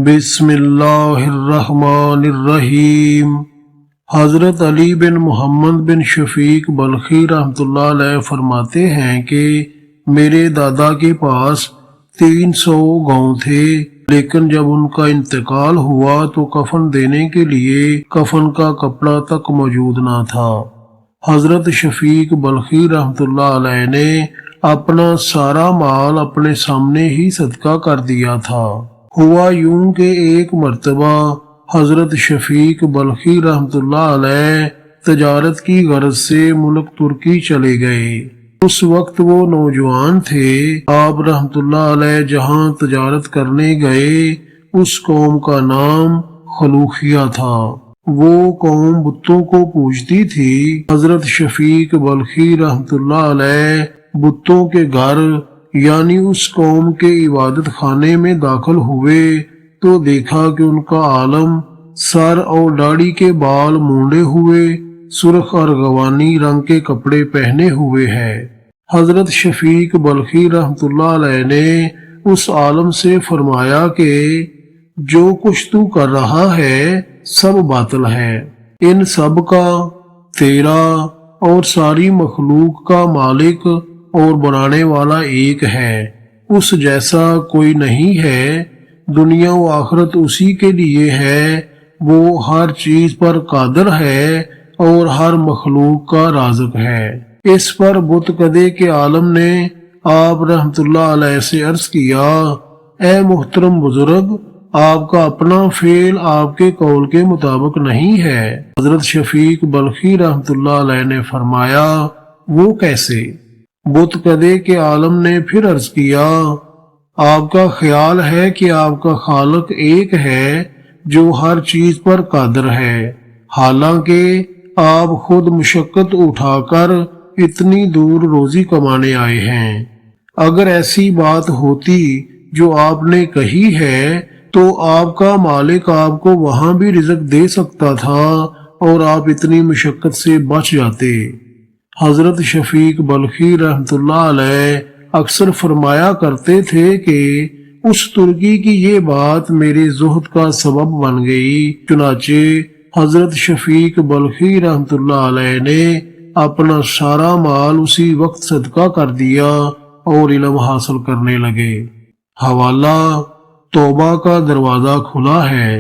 بسم اللہ الرحمن الرحیم۔ حضرت علی بن محمد بن شفیق بلخی رحمۃ اللہ علیہ فرماتے ہیں کہ میرے دادا کے پاس 300 گاؤں تھے، لیکن جب ان کا انتقال ہوا تو کفن دینے کے لیے کفن کا کپڑا تک موجود نہ تھا۔ حضرت شفیق بلخی رحمۃ اللہ علیہ نے اپنا سارا مال اپنے سامنے ہی صدقہ کر دیا تھا۔ ہوا یوں کہ ایک مرتبہ حضرت شفیق بلخی رحمۃ اللہ علیہ تجارت کی غرض سے ملک ترکی چلے گئے۔ اس وقت وہ نوجوان تھے۔ آپ رحمۃ اللہ علیہ جہاں تجارت کرنے گئے اس قوم کا نام خلوخیہ تھا۔ وہ قوم بتوں کو پوجتی تھی۔ حضرت شفیق بلخی رحمۃ اللہ علیہ بتوں کے گھر یعنی اس قوم کے عبادت خانے میں داخل ہوئے تو دیکھا کہ ان کا عالم سر اور داڑھی کے بال مونڈے ہوئے، سرخ ارغوانی رنگ کے کپڑے پہنے ہوئے ہے۔ حضرت شفیق بلخی رحمۃ اللہ علیہ نے اس عالم سے فرمایا کہ جو کچھ تو کر رہا ہے سب باطل ہے، ان سب کا تیرا اور ساری مخلوق کا مالک اور بنانے والا ایک ہے، اس جیسا کوئی نہیں ہے، دنیا و آخرت اسی کے لیے ہے، وہ ہر چیز پر قادر ہے اور ہر مخلوق کا رازق ہے۔ اس پر بت کدے کے عالم نے آپ رحمۃ اللہ علیہ سے عرض کیا، اے محترم بزرگ، آپ کا اپنا فعل آپ کے قول کے مطابق نہیں ہے۔ حضرت شفیق بلخی رحمۃ اللہ علیہ نے فرمایا، وہ کیسے؟ بت کدے کے عالم نے پھر عرض کیا، آپ کا خیال ہے کہ آپ کا خالق ایک ہے جو ہر چیز پر قادر ہے، حالانکہ آپ خود مشقت اٹھا کر اتنی دور روزی کمانے آئے ہیں۔ اگر ایسی بات ہوتی جو آپ نے کہی ہے تو آپ کا مالک آپ کو وہاں بھی رزق دے سکتا تھا اور آپ اتنی مشقت سے بچ جاتے۔ حضرت شفیق بلخی رحمۃ اللہ علیہ اکثر فرمایا کرتے تھے کہ اس ترکی کی یہ بات میرے زہد کا سبب بن گئی۔ چنانچہ حضرت شفیق بلخی رحمۃ اللہ علیہ نے اپنا سارا مال اسی وقت صدقہ کر دیا اور علم حاصل کرنے لگے۔ حوالہ توبہ کا دروازہ کھلا ہے۔